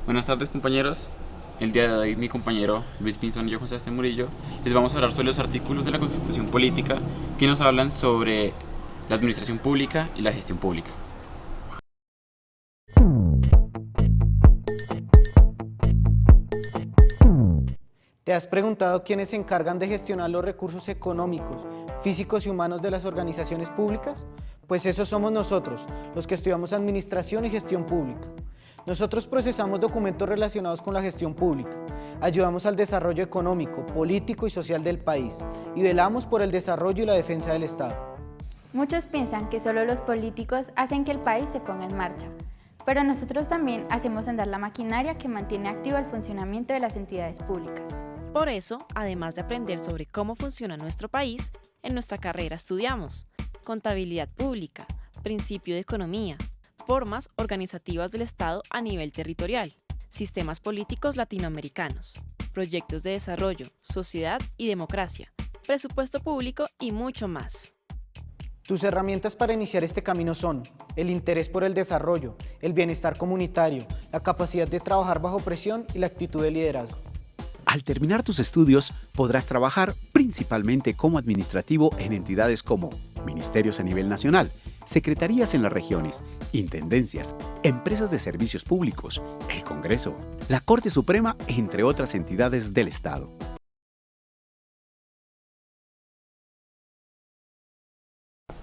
Buenas tardes, compañeros. El día de hoy mi compañero Luis Pinzón y yo, José Sebastián Murillo, les vamos a hablar sobre los artículos de la Constitución Política que nos hablan sobre la administración pública y la gestión pública. ¿Te has preguntado quiénes se encargan de gestionar los recursos económicos, físicos y humanos de las organizaciones públicas? Pues esos somos nosotros, los que estudiamos Administración y Gestión Pública. Nosotros procesamos documentos relacionados con la gestión pública, ayudamos al desarrollo económico, político y social del país y velamos por el desarrollo y la defensa del Estado. Muchos piensan que solo los políticos hacen que el país se ponga en marcha, pero nosotros también hacemos andar la maquinaria que mantiene activo el funcionamiento de las entidades públicas. Por eso, además de aprender sobre cómo funciona nuestro país, en nuestra carrera estudiamos contabilidad pública, principio de economía, formas organizativas del Estado a nivel territorial, sistemas políticos latinoamericanos, proyectos de desarrollo, sociedad y democracia, presupuesto público y mucho más. Tus herramientas para iniciar este camino son el interés por el desarrollo, el bienestar comunitario, la capacidad de trabajar bajo presión y la actitud de liderazgo. Al terminar tus estudios, podrás trabajar principalmente como administrativo en entidades como ministerios a nivel nacional, secretarías en las regiones, intendencias, empresas de servicios públicos, el Congreso, la Corte Suprema, entre otras entidades del Estado.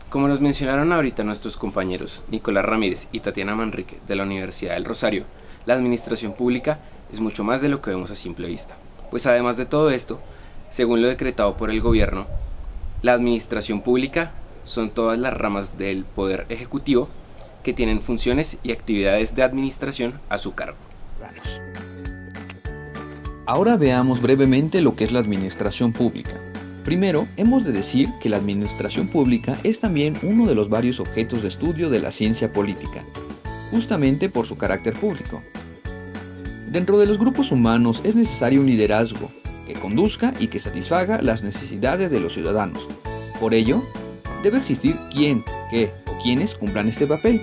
Como nos mencionaron ahorita nuestros compañeros Nicolás Ramírez y Tatiana Manrique de la Universidad del Rosario, la administración pública es mucho más de lo que vemos a simple vista. Pues además de todo esto, según lo decretado por el gobierno, la administración pública son todas las ramas del poder ejecutivo que tienen funciones y actividades de administración a su cargo. Ahora veamos brevemente lo que es la administración pública. Primero, hemos de decir que la administración pública es también uno de los varios objetos de estudio de la ciencia política, justamente por su carácter público. Dentro de los grupos humanos es necesario un liderazgo que conduzca y que satisfaga las necesidades de los ciudadanos. Por ello, debe existir quién, qué o quiénes cumplan este papel.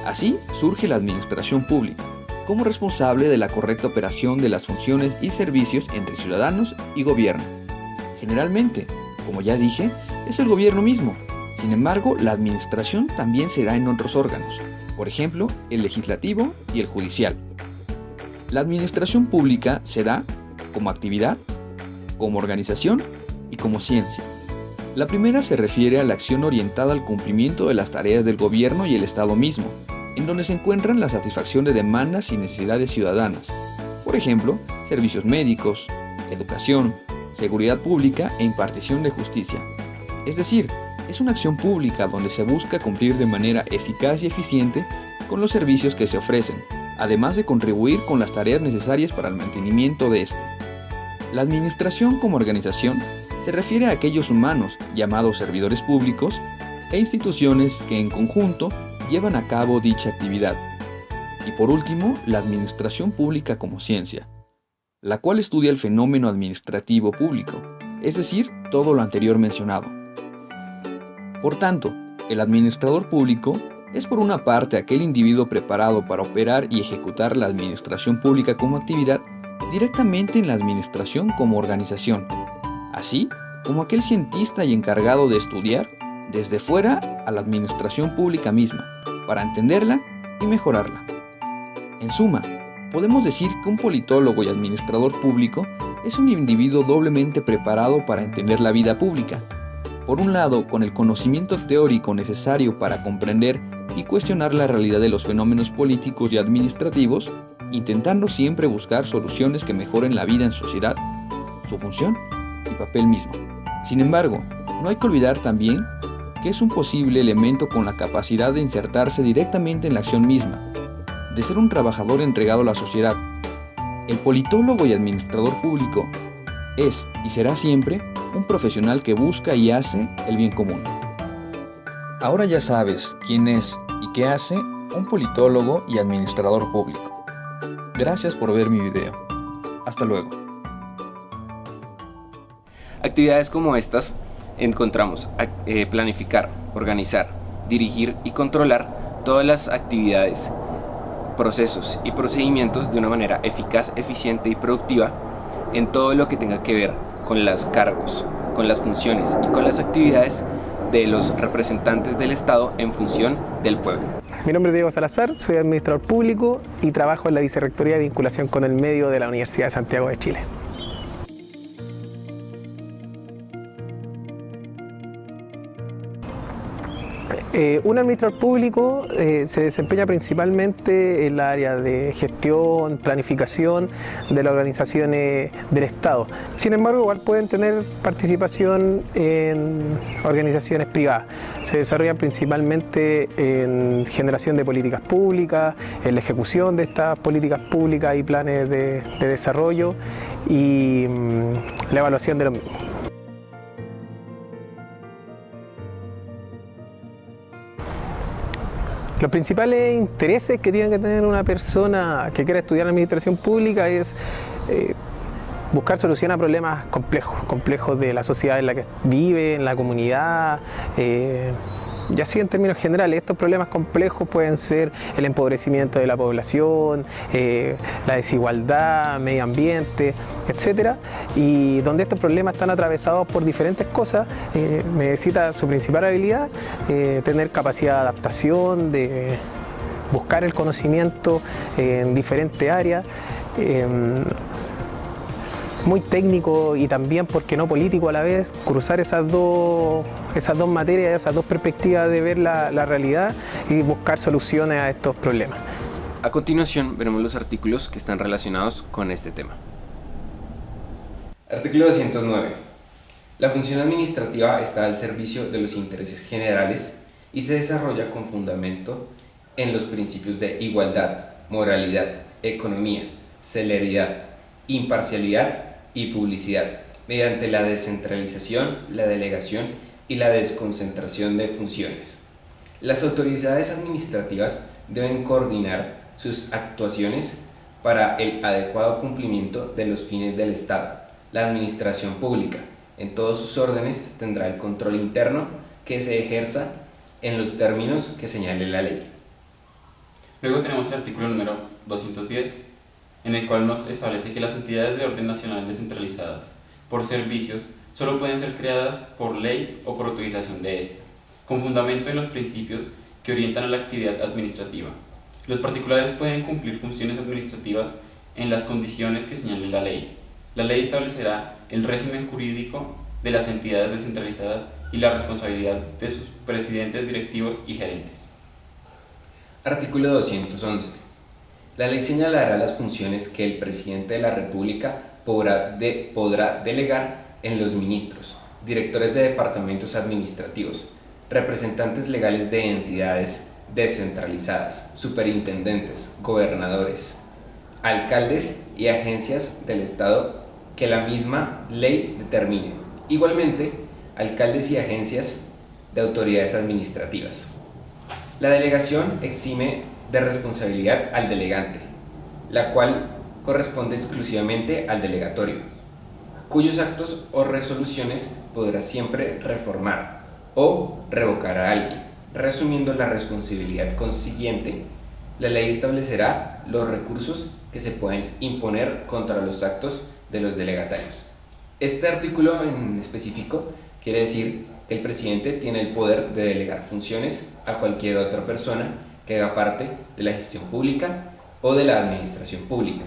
Así surge la administración pública, como responsable de la correcta operación de las funciones y servicios entre ciudadanos y gobierno. Generalmente, como ya dije, es el gobierno mismo. Sin embargo, la administración también se da en otros órganos, por ejemplo, el legislativo y el judicial. La administración pública se da como actividad, como organización y como ciencia. La primera se refiere a la acción orientada al cumplimiento de las tareas del gobierno y el Estado mismo, en donde se encuentran la satisfacción de demandas y necesidades ciudadanas, por ejemplo, servicios médicos, educación, seguridad pública e impartición de justicia. Es decir, es una acción pública donde se busca cumplir de manera eficaz y eficiente con los servicios que se ofrecen, además de contribuir con las tareas necesarias para el mantenimiento de este. La administración como organización se refiere a aquellos humanos, llamados servidores públicos, e instituciones que en conjunto llevan a cabo dicha actividad. Y por último, la administración pública como ciencia, la cual estudia el fenómeno administrativo público, es decir, todo lo anterior mencionado. Por tanto, el administrador público es por una parte aquel individuo preparado para operar y ejecutar la administración pública como actividad directamente en la administración como organización, así como aquel cientista y encargado de estudiar desde fuera a la administración pública misma, para entenderla y mejorarla. En suma, podemos decir que un politólogo y administrador público es un individuo doblemente preparado para entender la vida pública. Por un lado, con el conocimiento teórico necesario para comprender y cuestionar la realidad de los fenómenos políticos y administrativos, intentando siempre buscar soluciones que mejoren la vida en sociedad, su función y papel mismo. Sin embargo, no hay que olvidar también que es un posible elemento con la capacidad de insertarse directamente en la acción misma, de ser un trabajador entregado a la sociedad. El politólogo y administrador público es y será siempre un profesional que busca y hace el bien común. Ahora ya sabes quién es y qué hace un politólogo y administrador público. Gracias por ver mi video. Hasta luego. Actividades como estas encontramos planificar, organizar, dirigir y controlar todas las actividades procesos y procedimientos de una manera eficaz, eficiente y productiva en todo lo que tenga que ver con los cargos, con las funciones y con las actividades de los representantes del Estado en función del pueblo. Mi nombre es Diego Salazar, soy administrador público y trabajo en la Vicerrectoría de Vinculación con el Medio de la Universidad de Santiago de Chile. Un administrador público se desempeña principalmente en la área de gestión, planificación de las organizaciones del Estado. Sin embargo, igual pueden tener participación en organizaciones privadas. Se desarrollan principalmente en generación de políticas públicas, en la ejecución de estas políticas públicas y planes de desarrollo y la evaluación de los mismos. Los principales intereses que tiene que tener una persona que quiera estudiar administración pública es buscar solución a problemas complejos de la sociedad en la que vive, en la comunidad, y así en términos generales. Estos problemas complejos pueden ser el empobrecimiento de la población, la desigualdad, medio ambiente, etc. Y donde estos problemas están atravesados por diferentes cosas, necesita su principal habilidad, tener capacidad de adaptación, de buscar el conocimiento en diferentes áreas, muy técnico y también, ¿por qué no político a la vez? Cruzar esas dos materias, esas dos perspectivas de ver la realidad y buscar soluciones a estos problemas. A continuación veremos los artículos que están relacionados con este tema. Artículo 209. La función administrativa está al servicio de los intereses generales y se desarrolla con fundamento en los principios de igualdad, moralidad, economía, celeridad, imparcialidad y publicidad, mediante la descentralización, la delegación y la desconcentración de funciones. Las autoridades administrativas deben coordinar sus actuaciones para el adecuado cumplimiento de los fines del Estado. La administración pública, en todos sus órdenes, tendrá el control interno que se ejerza en los términos que señale la ley. Luego tenemos el artículo número 210, en el cual nos establece que las entidades de orden nacional descentralizadas por servicios solo pueden ser creadas por ley o por autorización de ésta, con fundamento en los principios que orientan a la actividad administrativa. Los particulares pueden cumplir funciones administrativas en las condiciones que señale la ley. La ley establecerá el régimen jurídico de las entidades descentralizadas y la responsabilidad de sus presidentes, directivos y gerentes. Artículo 211. La ley señalará las funciones que el presidente de la República podrá delegar en los ministros, directores de departamentos administrativos, representantes legales de entidades descentralizadas, superintendentes, gobernadores, alcaldes y agencias del Estado que la misma ley determine. Igualmente, alcaldes y agencias de autoridades administrativas. La delegación exime de responsabilidad al delegante, la cual corresponde exclusivamente al delegatorio, cuyos actos o resoluciones podrá siempre reformar o revocar a alguien. Resumiendo la responsabilidad consiguiente, la ley establecerá los recursos que se pueden imponer contra los actos de los delegatarios. Este artículo en específico quiere decir que el presidente tiene el poder de delegar funciones a cualquier otra persona que haga parte de la gestión pública o de la administración pública.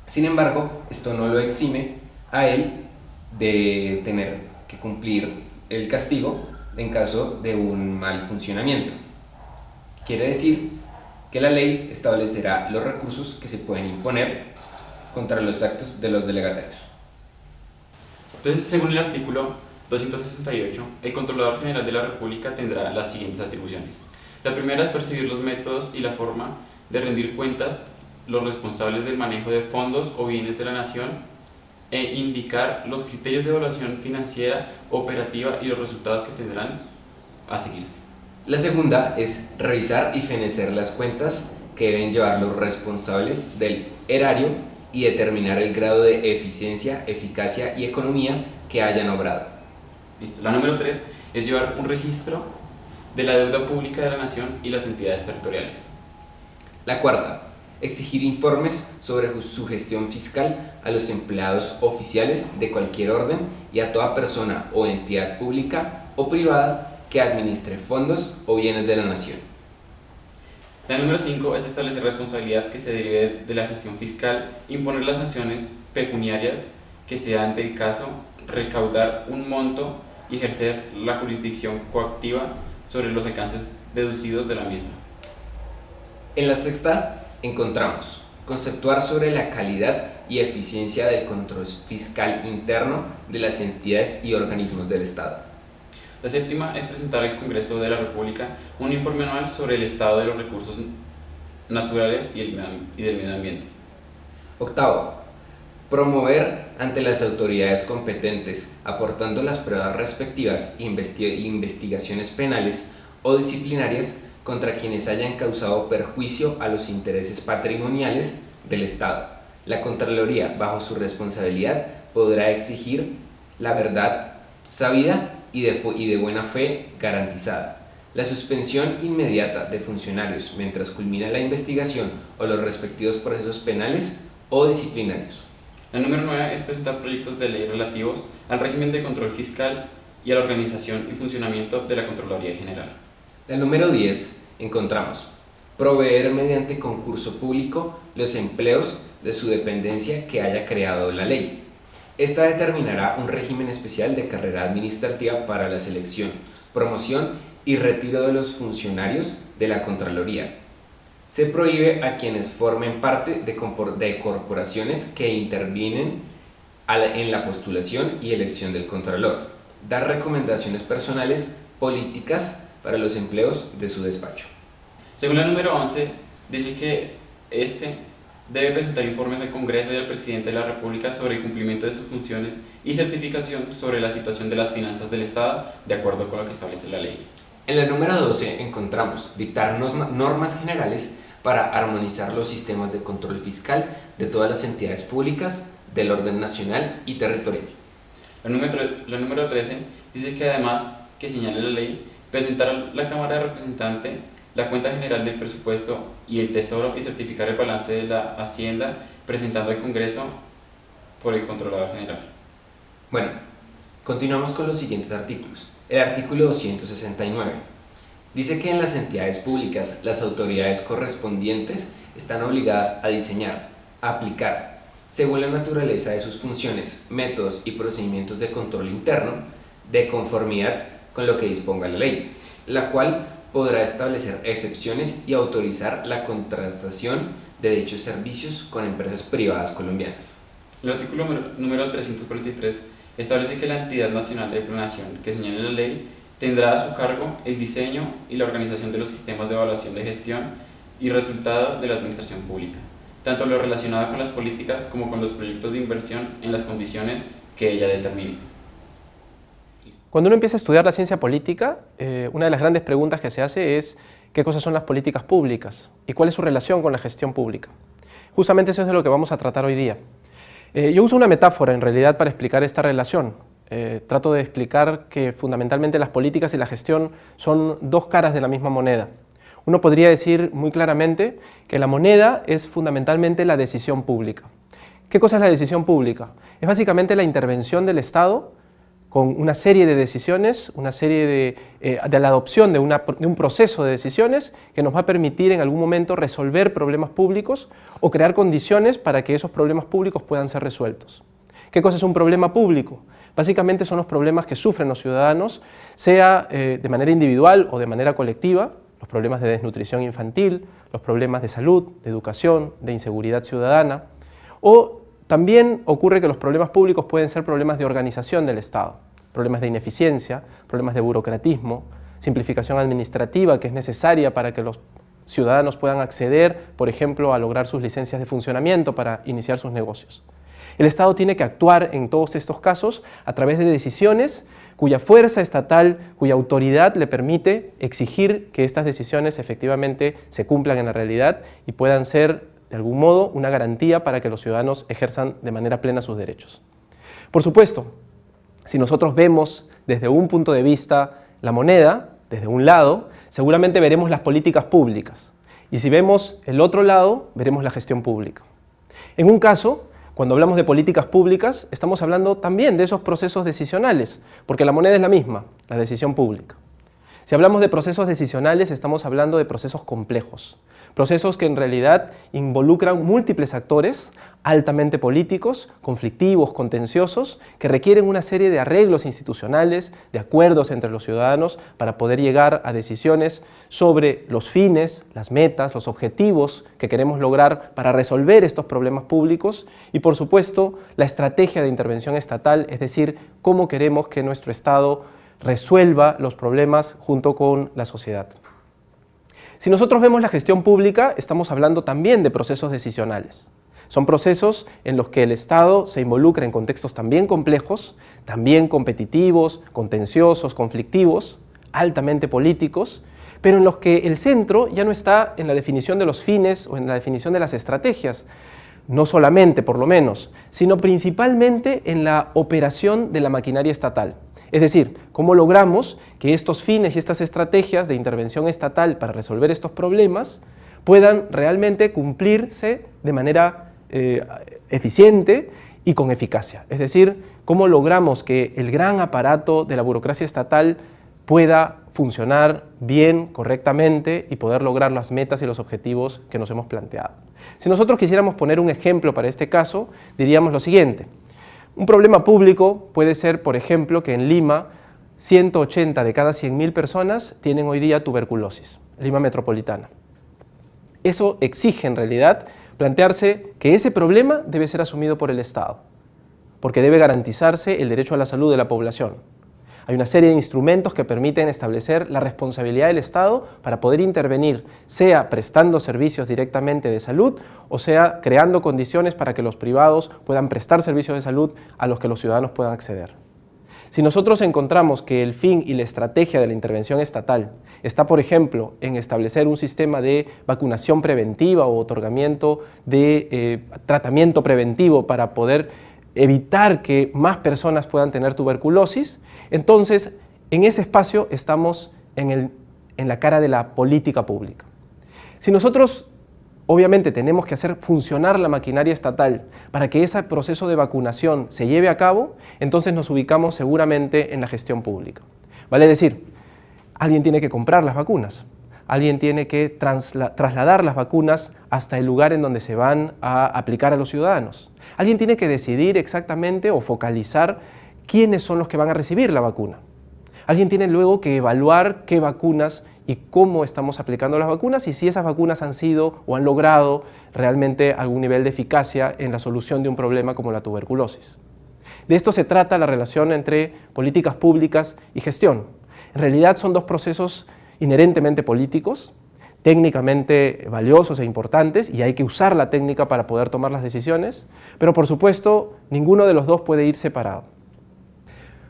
Sin embargo, esto no lo exime a él de tener que cumplir el castigo en caso de un mal funcionamiento. Quiere decir que la ley establecerá los recursos que se pueden imponer contra los actos de los delegatarios. Entonces, según el artículo 268, el Controlador General de la República tendrá las siguientes atribuciones. La primera es percibir los métodos y la forma de rendir cuentas los responsables del manejo de fondos o bienes de la nación e indicar los criterios de evaluación financiera, operativa y los resultados que tendrán a seguirse. La segunda es revisar y fenecer las cuentas que deben llevar los responsables del erario y determinar el grado de eficiencia, eficacia y economía que hayan obrado. Listo. La número 3 es llevar un registro de la deuda pública de la nación y las entidades territoriales. La cuarta exigir informes sobre su gestión fiscal a los empleados oficiales de cualquier orden y a toda persona o entidad pública o privada que administre fondos o bienes de la nación. La número 5 es establecer responsabilidad que se derive de la gestión fiscal, imponer las sanciones pecuniarias que sean del caso, recaudar un monto y ejercer la jurisdicción coactiva sobre los alcances deducidos de la misma. En la sexta encontramos conceptuar sobre la calidad y eficiencia del control fiscal interno de las entidades y organismos del Estado. La séptima es presentar al Congreso de la República un informe anual sobre el estado de los recursos naturales y del medio ambiente. Octavo, promover ante las autoridades competentes, aportando las pruebas respectivas e investigaciones penales o disciplinarias contra quienes hayan causado perjuicio a los intereses patrimoniales del Estado. La Contraloría, bajo su responsabilidad, podrá exigir la verdad sabida y de buena fe garantizada. La suspensión inmediata de funcionarios mientras culmina la investigación o los respectivos procesos penales o disciplinarios. La número 9 es presentar proyectos de ley relativos al régimen de control fiscal y a la organización y funcionamiento de la Contraloría General. La número 10 encontramos proveer mediante concurso público los empleos de su dependencia que haya creado la ley. Esta determinará un régimen especial de carrera administrativa para la selección, promoción y retiro de los funcionarios de la Contraloría. Se prohíbe a quienes formen parte de corporaciones que intervienen en la postulación y elección del Contralor. Dar recomendaciones personales políticas para los empleos de su despacho. Según la número 11, dice que debe presentar informes al Congreso y al Presidente de la República sobre el cumplimiento de sus funciones y certificación sobre la situación de las finanzas del Estado de acuerdo con lo que establece la ley. En la número 12 encontramos dictar normas generales para armonizar los sistemas de control fiscal de todas las entidades públicas del orden nacional y territorial. La número 13 dice que además que señale la ley, presentar a la Cámara de Representantes la cuenta general del presupuesto y el Tesoro y certificar el balance de la Hacienda presentando al Congreso por el Controlador General. Bueno, continuamos con los siguientes artículos. El artículo 269 dice que en las entidades públicas las autoridades correspondientes están obligadas a diseñar, aplicar, según la naturaleza de sus funciones, métodos y procedimientos de control interno, de conformidad con lo que disponga la ley, la cual podrá establecer excepciones y autorizar la contratación de dichos servicios con empresas privadas colombianas. El artículo número 343 establece que la entidad nacional de planeación que señale la ley tendrá a su cargo el diseño y la organización de los sistemas de evaluación de gestión y resultado de la administración pública, tanto lo relacionado con las políticas como con los proyectos de inversión en las condiciones que ella determine. Cuando uno empieza a estudiar la ciencia política, una de las grandes preguntas que se hace es ¿qué cosas son las políticas públicas? ¿Y cuál es su relación con la gestión pública? Justamente eso es de lo que vamos a tratar hoy día. Yo uso una metáfora en realidad para explicar esta relación. Trato de explicar que fundamentalmente las políticas y la gestión son dos caras de la misma moneda. Uno podría decir muy claramente que la moneda es fundamentalmente la decisión pública. ¿Qué cosa es la decisión pública? Es básicamente la intervención del Estado con una serie de decisiones, una serie de la adopción de un proceso de decisiones que nos va a permitir en algún momento resolver problemas públicos o crear condiciones para que esos problemas públicos puedan ser resueltos. ¿Qué cosa es un problema público? Básicamente son los problemas que sufren los ciudadanos, sea de manera individual o de manera colectiva, los problemas de desnutrición infantil, los problemas de salud, de educación, de inseguridad ciudadana, o también ocurre que los problemas públicos pueden ser problemas de organización del Estado, problemas de ineficiencia, problemas de burocratismo, simplificación administrativa que es necesaria para que los ciudadanos puedan acceder, por ejemplo, a lograr sus licencias de funcionamiento para iniciar sus negocios. El Estado tiene que actuar en todos estos casos a través de decisiones cuya fuerza estatal, cuya autoridad le permite exigir que estas decisiones efectivamente se cumplan en la realidad y puedan ser de algún modo una garantía para que los ciudadanos ejerzan de manera plena sus derechos. Por supuesto, si nosotros vemos desde un punto de vista la moneda, desde un lado, seguramente veremos las políticas públicas. Y si vemos el otro lado, veremos la gestión pública. En un caso, cuando hablamos de políticas públicas, estamos hablando también de esos procesos decisionales, porque la moneda es la misma, la decisión pública. Si hablamos de procesos decisionales, estamos hablando de procesos complejos, procesos que en realidad involucran múltiples actores altamente políticos, conflictivos, contenciosos, que requieren una serie de arreglos institucionales, de acuerdos entre los ciudadanos para poder llegar a decisiones sobre los fines, las metas, los objetivos que queremos lograr para resolver estos problemas públicos y, por supuesto, la estrategia de intervención estatal, es decir, cómo queremos que nuestro Estado resuelva los problemas junto con la sociedad. Si nosotros vemos la gestión pública, estamos hablando también de procesos decisionales. Son procesos en los que el Estado se involucra en contextos también complejos, también competitivos, contenciosos, conflictivos, altamente políticos, pero en los que el centro ya no está en la definición de los fines o en la definición de las estrategias, no solamente por lo menos, sino principalmente en la operación de la maquinaria estatal. Es decir, cómo logramos que estos fines y estas estrategias de intervención estatal para resolver estos problemas puedan realmente cumplirse de manera eficiente y con eficacia. Es decir, cómo logramos que el gran aparato de la burocracia estatal pueda funcionar bien, correctamente y poder lograr las metas y los objetivos que nos hemos planteado. Si nosotros quisiéramos poner un ejemplo para este caso, diríamos lo siguiente. Un problema público puede ser, por ejemplo, que en Lima 180 de cada 100.000 personas tienen hoy día tuberculosis, Lima metropolitana. Eso exige en realidad plantearse que ese problema debe ser asumido por el Estado, porque debe garantizarse el derecho a la salud de la población. Hay una serie de instrumentos que permiten establecer la responsabilidad del Estado para poder intervenir, sea prestando servicios directamente de salud o sea creando condiciones para que los privados puedan prestar servicios de salud a los que los ciudadanos puedan acceder. Si nosotros encontramos que el fin y la estrategia de la intervención estatal está, por ejemplo, en establecer un sistema de vacunación preventiva o otorgamiento de tratamiento preventivo para poder evitar que más personas puedan tener tuberculosis, entonces en ese espacio estamos en la cara de la política pública. Si nosotros obviamente tenemos que hacer funcionar la maquinaria estatal para que ese proceso de vacunación se lleve a cabo, entonces nos ubicamos seguramente en la gestión pública. Vale decir, alguien tiene que comprar las vacunas, alguien tiene que trasladar las vacunas hasta el lugar en donde se van a aplicar a los ciudadanos. Alguien tiene que decidir exactamente o focalizar quiénes son los que van a recibir la vacuna. Alguien tiene luego que evaluar qué vacunas y cómo estamos aplicando las vacunas y si esas vacunas han sido o han logrado realmente algún nivel de eficacia en la solución de un problema como la tuberculosis. De esto se trata la relación entre políticas públicas y gestión. En realidad son dos procesos inherentemente políticos, técnicamente valiosos e importantes y hay que usar la técnica para poder tomar las decisiones, pero por supuesto ninguno de los dos puede ir separado.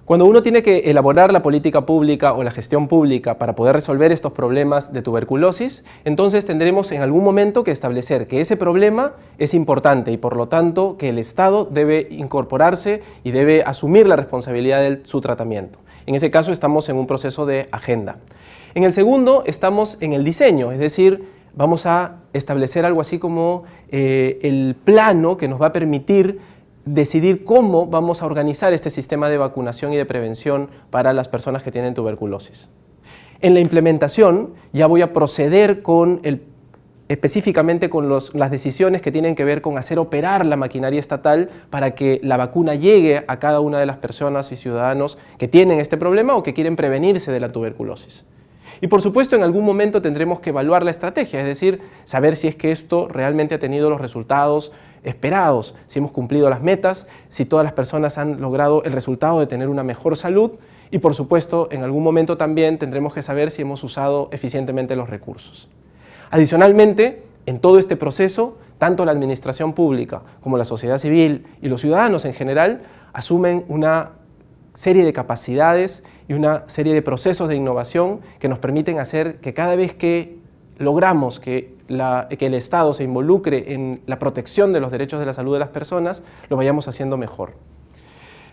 Cuando uno tiene que elaborar la política pública o la gestión pública para poder resolver estos problemas de tuberculosis, entonces tendremos en algún momento que establecer que ese problema es importante y por lo tanto que el Estado debe incorporarse y debe asumir la responsabilidad de su tratamiento. En ese caso estamos en un proceso de agenda. En el segundo estamos en el diseño, es decir, vamos a establecer algo así como el plano que nos va a permitir decidir cómo vamos a organizar este sistema de vacunación y de prevención para las personas que tienen tuberculosis. En la implementación ya voy a proceder específicamente con las decisiones que tienen que ver con hacer operar la maquinaria estatal para que la vacuna llegue a cada una de las personas y ciudadanos que tienen este problema o que quieren prevenirse de la tuberculosis. Y por supuesto en algún momento tendremos que evaluar la estrategia, es decir, saber si es que esto realmente ha tenido los resultados esperados, si hemos cumplido las metas, si todas las personas han logrado el resultado de tener una mejor salud y por supuesto en algún momento también tendremos que saber si hemos usado eficientemente los recursos. Adicionalmente, en todo este proceso, tanto la administración pública como la sociedad civil y los ciudadanos en general asumen una serie de capacidades y una serie de procesos de innovación que nos permiten hacer que cada vez que logramos que el Estado se involucre en la protección de los derechos de la salud de las personas, lo vayamos haciendo mejor.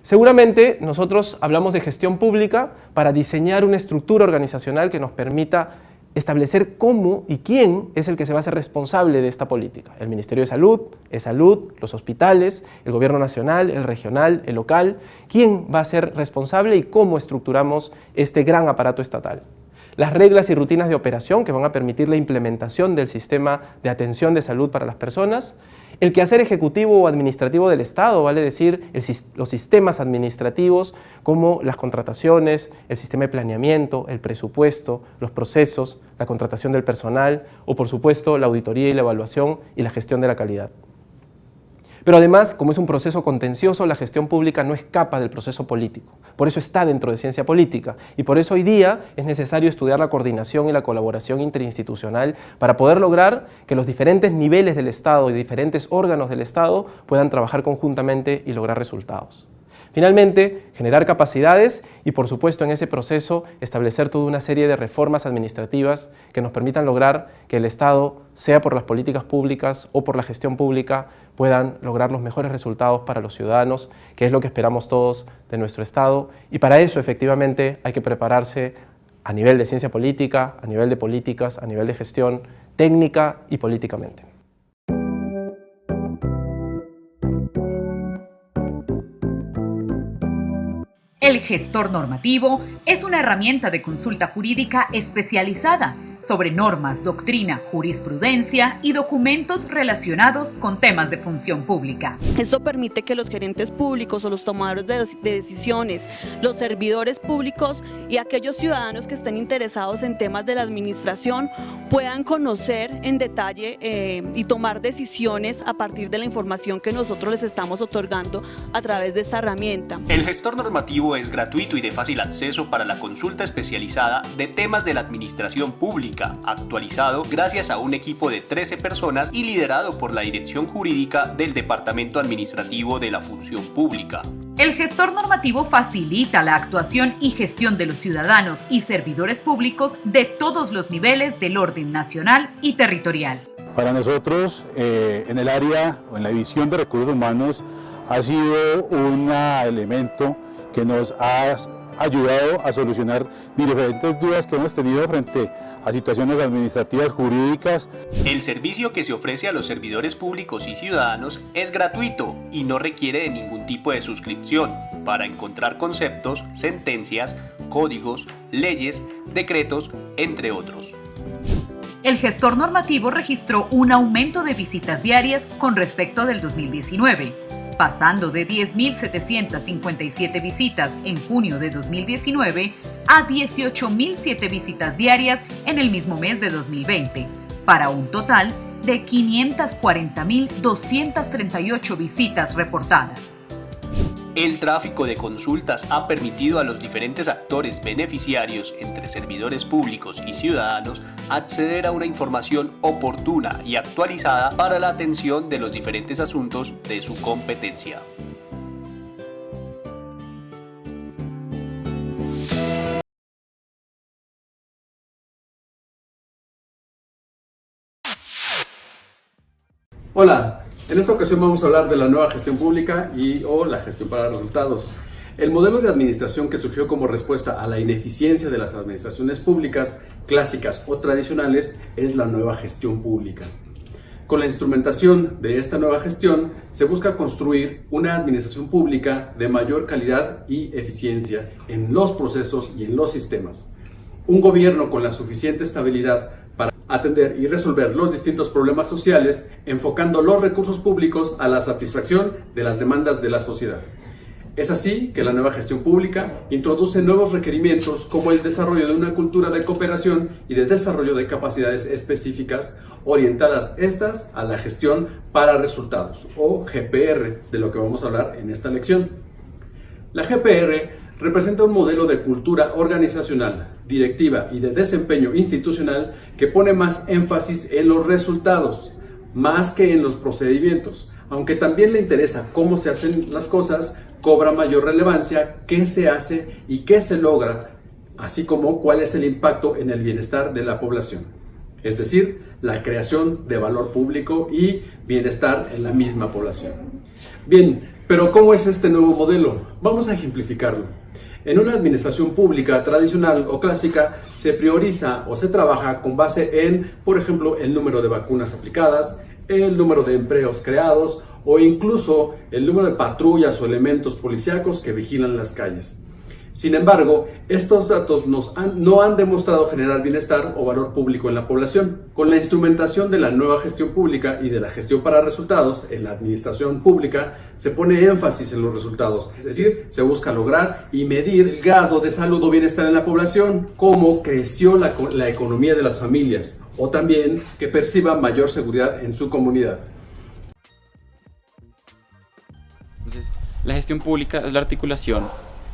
Seguramente nosotros hablamos de gestión pública para diseñar una estructura organizacional que nos permita establecer cómo y quién es el que se va a hacer responsable de esta política. El Ministerio de Salud, E-Salud, los hospitales, el Gobierno nacional, el regional, el local. ¿Quién va a ser responsable y cómo estructuramos este gran aparato estatal? Las reglas y rutinas de operación que van a permitir la implementación del sistema de atención de salud para las personas. El quehacer ejecutivo o administrativo del Estado, vale decir, los sistemas administrativos como las contrataciones, el sistema de planeamiento, el presupuesto, los procesos, la contratación del personal o, por supuesto, la auditoría y la evaluación y la gestión de la calidad. Pero además, como es un proceso contencioso, la gestión pública no escapa del proceso político. Por eso está dentro de ciencia política y por eso hoy día es necesario estudiar la coordinación y la colaboración interinstitucional para poder lograr que los diferentes niveles del Estado y diferentes órganos del Estado puedan trabajar conjuntamente y lograr resultados. Finalmente, generar capacidades y, por supuesto, en ese proceso establecer toda una serie de reformas administrativas que nos permitan lograr que el Estado, sea por las políticas públicas o por la gestión pública, puedan lograr los mejores resultados para los ciudadanos, que es lo que esperamos todos de nuestro Estado. Y para eso, efectivamente, hay que prepararse a nivel de ciencia política, a nivel de políticas, a nivel de gestión técnica y políticamente. El gestor normativo es una herramienta de consulta jurídica especializada sobre normas, doctrina, jurisprudencia y documentos relacionados con temas de función pública. Esto permite que los gerentes públicos o los tomadores de decisiones, los servidores públicos y aquellos ciudadanos que estén interesados en temas de la administración puedan conocer en detalle y tomar decisiones a partir de la información que nosotros les estamos otorgando a través de esta herramienta. El gestor normativo es gratuito y de fácil acceso para la consulta especializada de temas de la administración pública, actualizado gracias a un equipo de 13 personas y liderado por la Dirección Jurídica del Departamento Administrativo de la Función Pública. El gestor normativo facilita la actuación y gestión de los ciudadanos y servidores públicos de todos los niveles del orden nacional y territorial. Para nosotros, en el área o en la división de recursos humanos, ha sido un elemento que nos ha ayudado a solucionar diferentes dudas que hemos tenido frente a situaciones administrativas jurídicas. El servicio que se ofrece a los servidores públicos y ciudadanos es gratuito y no requiere de ningún tipo de suscripción para encontrar conceptos, sentencias, códigos, leyes, decretos, entre otros. El gestor normativo registró un aumento de visitas diarias con respecto del 2019. Pasando de 10.757 visitas en junio de 2019 a 18.007 visitas diarias en el mismo mes de 2020, para un total de 540.238 visitas reportadas. El tráfico de consultas ha permitido a los diferentes actores beneficiarios, entre servidores públicos y ciudadanos, acceder a una información oportuna y actualizada para la atención de los diferentes asuntos de su competencia. Hola. En esta ocasión vamos a hablar de la nueva gestión pública o la gestión para resultados. El modelo de administración que surgió como respuesta a la ineficiencia de las administraciones públicas clásicas o tradicionales es la nueva gestión pública. Con la instrumentación de esta nueva gestión se busca construir una administración pública de mayor calidad y eficiencia en los procesos y en los sistemas. Un gobierno con la suficiente estabilidad para atender y resolver los distintos problemas sociales, enfocando los recursos públicos a la satisfacción de las demandas de la sociedad. Es así que la nueva gestión pública introduce nuevos requerimientos como el desarrollo de una cultura de cooperación y de desarrollo de capacidades específicas orientadas estas a la gestión para resultados o GPR, de lo que vamos a hablar en esta lección. La GPR representa un modelo de cultura organizacional, directiva y de desempeño institucional que pone más énfasis en los resultados, más que en los procedimientos. Aunque también le interesa cómo se hacen las cosas, cobra mayor relevancia qué se hace y qué se logra, así como cuál es el impacto en el bienestar de la población. Es decir, la creación de valor público y bienestar en la misma población. Bien, pero ¿cómo es este nuevo modelo? Vamos a ejemplificarlo. En una administración pública tradicional o clásica se prioriza o se trabaja con base en, por ejemplo, el número de vacunas aplicadas, el número de empleos creados o incluso el número de patrullas o elementos policíacos que vigilan las calles. Sin embargo, estos datos no han demostrado generar bienestar o valor público en la población. Con la instrumentación de la nueva gestión pública y de la gestión para resultados en la administración pública, se pone énfasis en los resultados, es decir, se busca lograr y medir el grado de salud o bienestar en la población, cómo creció la economía de las familias o también que perciba mayor seguridad en su comunidad. Entonces, la gestión pública es la articulación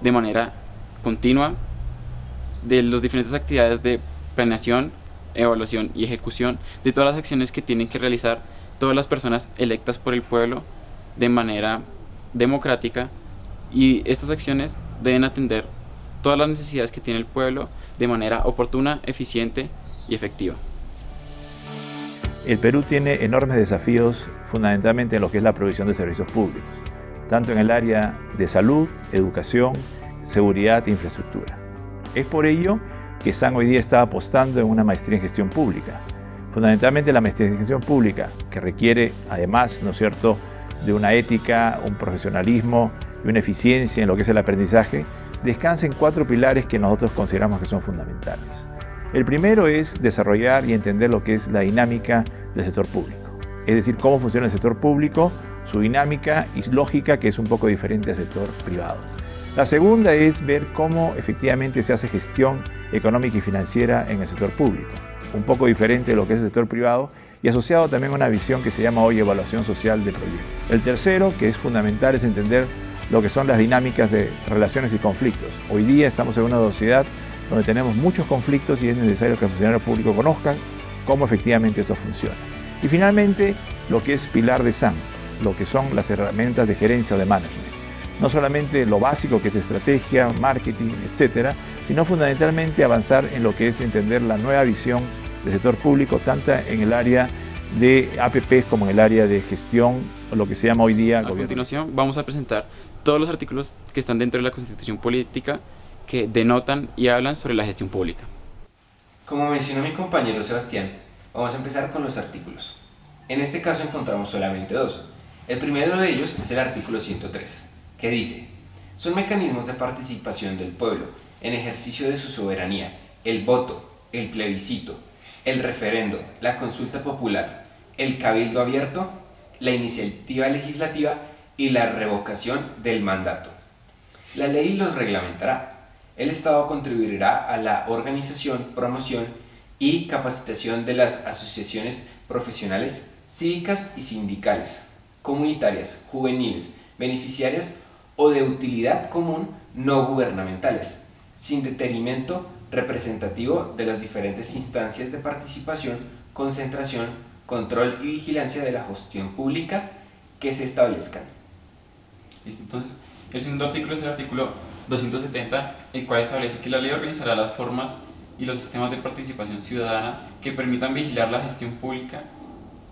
de manera continua de las diferentes actividades de planeación, evaluación y ejecución de todas las acciones que tienen que realizar todas las personas electas por el pueblo de manera democrática, y estas acciones deben atender todas las necesidades que tiene el pueblo de manera oportuna, eficiente y efectiva. El Perú tiene enormes desafíos fundamentalmente en lo que es la provisión de servicios públicos, tanto en el área de salud, educación, seguridad e infraestructura. Es por ello que SAN hoy día está apostando en una maestría en gestión pública. Fundamentalmente la maestría en gestión pública, que requiere además, ¿no es cierto?, de una ética, un profesionalismo y una eficiencia en lo que es el aprendizaje, descansa en 4 pilares que nosotros consideramos que son fundamentales. El primero es desarrollar y entender lo que es la dinámica del sector público, es decir, cómo funciona el sector público, su dinámica y lógica, que es un poco diferente al sector privado. La segunda es ver cómo efectivamente se hace gestión económica y financiera en el sector público, un poco diferente de lo que es el sector privado y asociado también a una visión que se llama hoy evaluación social de proyectos. El tercero, que es fundamental, es entender lo que son las dinámicas de relaciones y conflictos. Hoy día estamos en una sociedad donde tenemos muchos conflictos y es necesario que el funcionario público conozca cómo efectivamente esto funciona. Y finalmente, lo que es pilar de SAN, lo que son las herramientas de gerencia o de management. No solamente lo básico que es estrategia, marketing, etcétera, sino fundamentalmente avanzar en lo que es entender la nueva visión del sector público, tanto en el área de APP como en el área de gestión, o lo que se llama hoy día gobierno. A continuación vamos a presentar todos los artículos que están dentro de la Constitución Política que denotan y hablan sobre la gestión pública. Como mencionó mi compañero Sebastián, vamos a empezar con los artículos. En este caso encontramos solamente 2. El primero de ellos es el artículo 103, que dice: son mecanismos de participación del pueblo en ejercicio de su soberanía, el voto, el plebiscito, el referendo, la consulta popular, el cabildo abierto, la iniciativa legislativa y la revocación del mandato. La ley los reglamentará. El Estado contribuirá a la organización, promoción y capacitación de las asociaciones profesionales, cívicas y sindicales, comunitarias, juveniles, beneficiarias o de utilidad común no gubernamentales, sin detrimento representativo de las diferentes instancias de participación, concentración, control y vigilancia de la gestión pública que se establezcan. Listo, entonces, el segundo artículo es el artículo 270, el cual establece que la ley organizará las formas y los sistemas de participación ciudadana que permitan vigilar la gestión pública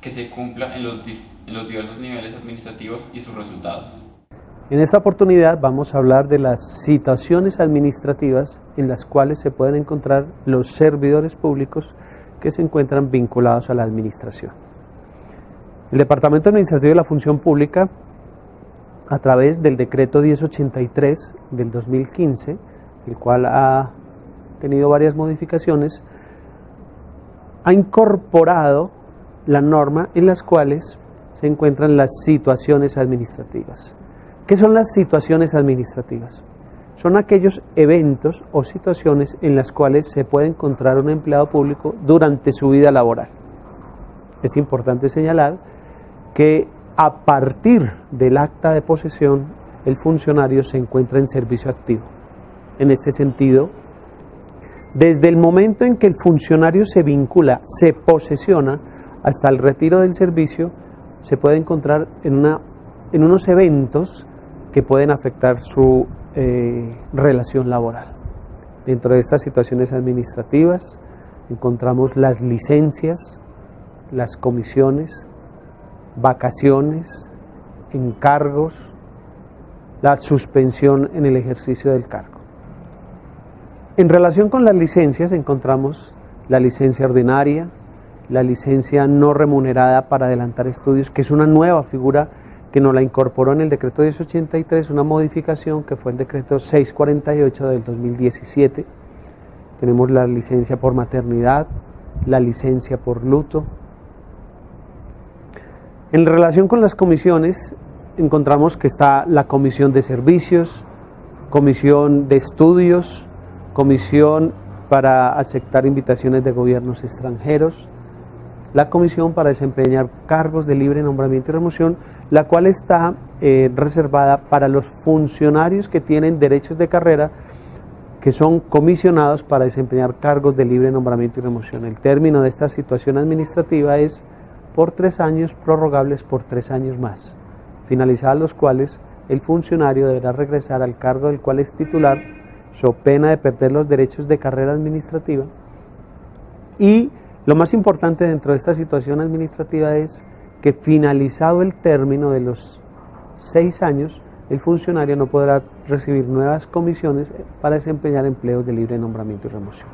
que se cumpla en los diversos niveles administrativos y sus resultados. En esta oportunidad vamos a hablar de las situaciones administrativas en las cuales se pueden encontrar los servidores públicos que se encuentran vinculados a la administración. El Departamento Administrativo de la Función Pública, a través del decreto 1083 del 2015, el cual ha tenido varias modificaciones, ha incorporado la norma en las cuales se encuentran las situaciones administrativas. ¿Qué son las situaciones administrativas? Son aquellos eventos o situaciones en las cuales se puede encontrar un empleado público durante su vida laboral. Es importante señalar que a partir del acta de posesión, el funcionario se encuentra en servicio activo. En este sentido, desde el momento en que el funcionario se vincula, se posesiona, hasta el retiro del servicio, se puede encontrar en unos eventos que pueden afectar su relación laboral. Dentro de estas situaciones administrativas encontramos las licencias, las comisiones, vacaciones, encargos, la suspensión en el ejercicio del cargo. En relación con las licencias encontramos la licencia ordinaria, la licencia no remunerada para adelantar estudios, que es una nueva figura que nos la incorporó en el decreto 1083, una modificación que fue el decreto 648 del 2017. Tenemos la licencia por maternidad, la licencia por luto. En relación con las comisiones, encontramos que está la comisión de servicios, comisión de estudios, comisión para aceptar invitaciones de gobiernos extranjeros, la comisión para desempeñar cargos de libre nombramiento y remoción, la cual está reservada para los funcionarios que tienen derechos de carrera, que son comisionados para desempeñar cargos de libre nombramiento y remoción. El término de esta situación administrativa es por 3 años, prorrogables por 3 años más, finalizados los cuales el funcionario deberá regresar al cargo del cual es titular, so pena de perder los derechos de carrera administrativa. Y lo más importante dentro de esta situación administrativa es que finalizado el término de los 6 años, el funcionario no podrá recibir nuevas comisiones para desempeñar empleos de libre nombramiento y remoción.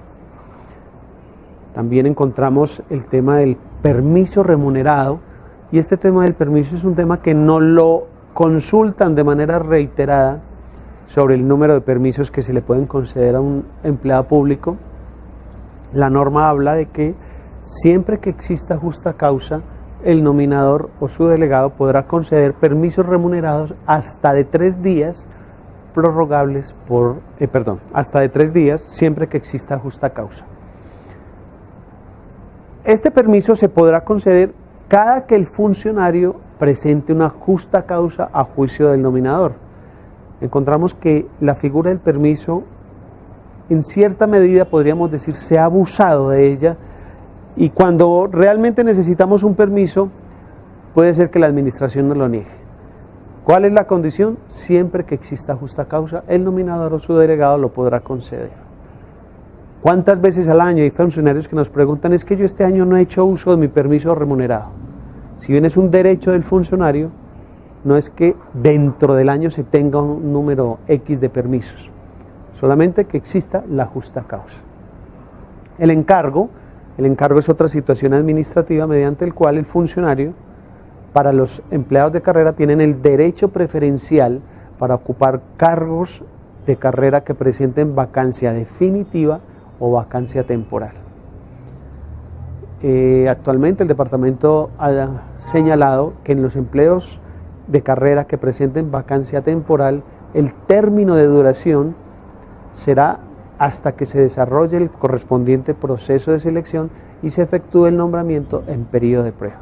También encontramos el tema del permiso remunerado, y este tema del permiso es un tema que no lo consultan de manera reiterada sobre el número de permisos que se le pueden conceder a un empleado público. La norma habla de que siempre que exista justa causa, el nominador o su delegado podrá conceder permisos remunerados hasta de 3 días, prorrogables por, hasta de 3 días, siempre que exista justa causa. Este permiso se podrá conceder cada que el funcionario presente una justa causa a juicio del nominador. Encontramos que la figura del permiso, en cierta medida podríamos decir, se ha abusado de ella, y cuando realmente necesitamos un permiso, puede ser que la administración nos lo niegue. ¿Cuál es la condición? Siempre que exista justa causa, el nominador o su delegado lo podrá conceder. ¿Cuántas veces al año hay funcionarios que nos preguntan, es que yo este año no he hecho uso de mi permiso remunerado? Si bien es un derecho del funcionario, no es que dentro del año se tenga un número X de permisos, solamente que exista la justa causa. El encargo es otra situación administrativa mediante el cual el funcionario, para los empleados de carrera, tienen el derecho preferencial para ocupar cargos de carrera que presenten vacancia definitiva o vacancia temporal. Actualmente el departamento ha señalado que en los empleos de carrera que presenten vacancia temporal, el término de duración será hasta que se desarrolle el correspondiente proceso de selección y se efectúe el nombramiento en periodo de prueba.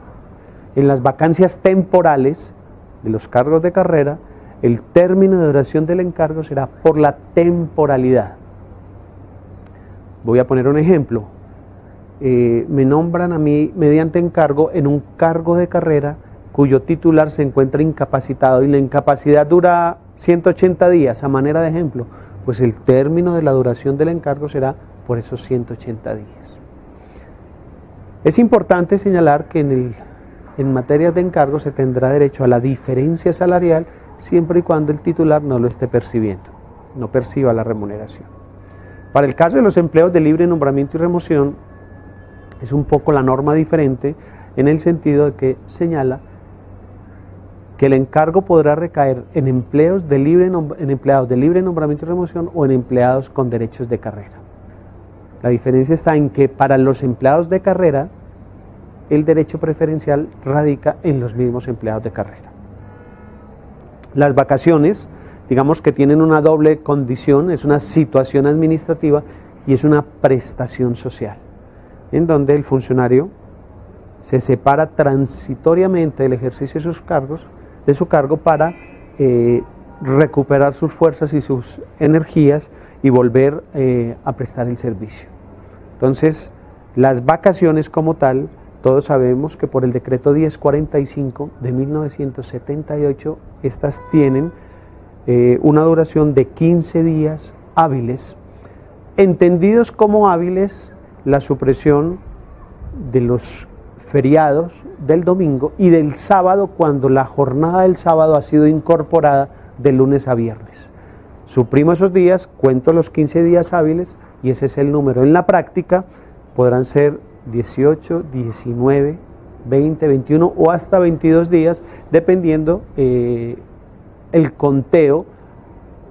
En las vacancias temporales de los cargos de carrera, el término de duración del encargo será por la temporalidad. Voy a poner un ejemplo. Me nombran a mí mediante encargo en un cargo de carrera cuyo titular se encuentra incapacitado y la incapacidad dura 180 días, a manera de ejemplo, pues el término de la duración del encargo será por esos 180 días. Es importante señalar que en materia de encargo se tendrá derecho a la diferencia salarial siempre y cuando el titular no lo esté percibiendo, no perciba la remuneración. Para el caso de los empleos de libre nombramiento y remoción, es un poco la norma diferente en el sentido de que señala que el encargo podrá recaer en empleados de libre nombramiento y remoción o en empleados con derechos de carrera. La diferencia está en que para los empleados de carrera, el derecho preferencial radica en los mismos empleados de carrera. Las vacaciones, digamos que tienen una doble condición, es una situación administrativa y es una prestación social, en donde el funcionario se separa transitoriamente del ejercicio de su cargo para recuperar sus fuerzas y sus energías y volver a prestar el servicio. Entonces, las vacaciones como tal, todos sabemos que por el decreto 1045 de 1978, estas tienen una duración de 15 días hábiles, entendidos como hábiles la supresión de los feriados del domingo y del sábado cuando la jornada del sábado ha sido incorporada de lunes a viernes. Suprimo esos días, cuento los 15 días hábiles y ese es el número. En la práctica podrán ser 18, 19, 20, 21 o hasta 22 días, dependiendo el conteo,